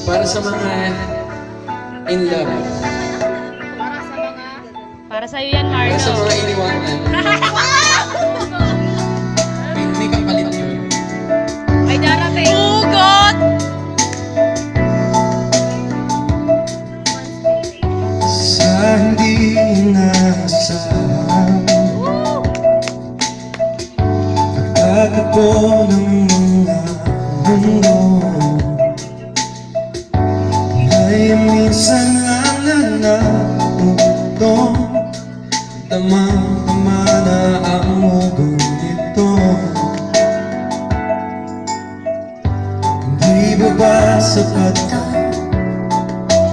Para sa mga in love. Para sa'yo yan, Para sa Marlo. mga iniwanan. May kapalit yun. May darating. Hugot! Sa hindi inaasahan pagtatagpo ng mga mundo ay minsan lang na natutong damang-dama na ang mugang ito. Hindi ba ba sapat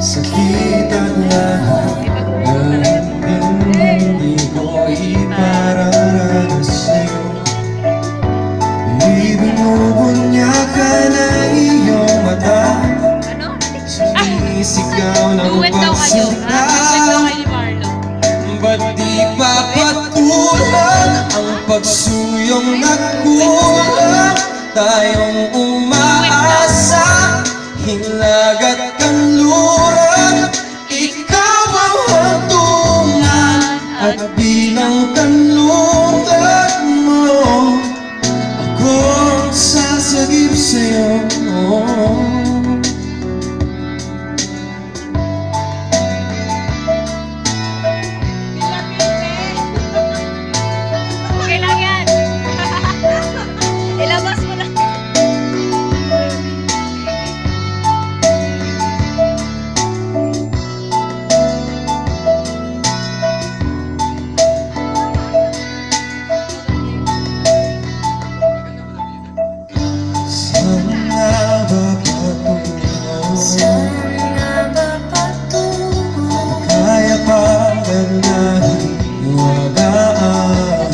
sa kitang lahat na hindi ko ipararanas sa'yo? Ibinubunyakan ang iyong mata, sinisigaw ng Duet daw kayo. Duet daw pagsarap. kayo ni Marlo. Ba't di pa patulan ang pagsuyong nagkulang? Tayong umaasa, hinlag at kanluran. Ikaw ang hantungan at bilang kanluran mo, ako ang sasagip sa'yo. Okay lang yan. Ilabas mo na. Saan nga ba patungo? Kaya pa ba nahiwagaan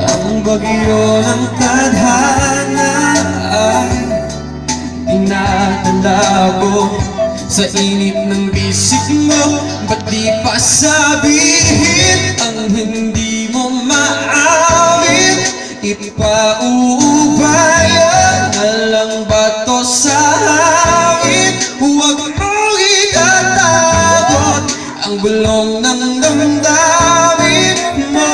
ang bagyo ng tadhana ay tinatala ko sa init ng bisig mo? Ba't di pa sabihin ang hindi mo maawit? Ipauubayan na lang ba to sa hangin? Huwag mong itatakot ang bulong ng damdamin mo.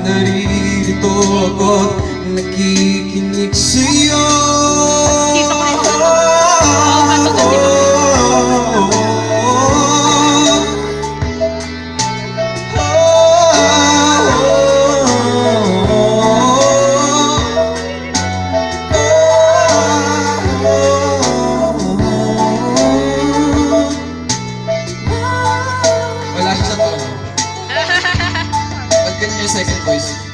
Naririto ako't nakikinig sa'yo. Dito ko rin. Oo, katugan din ako. Wala siya sa tono. Ba't ganyan yung second voice?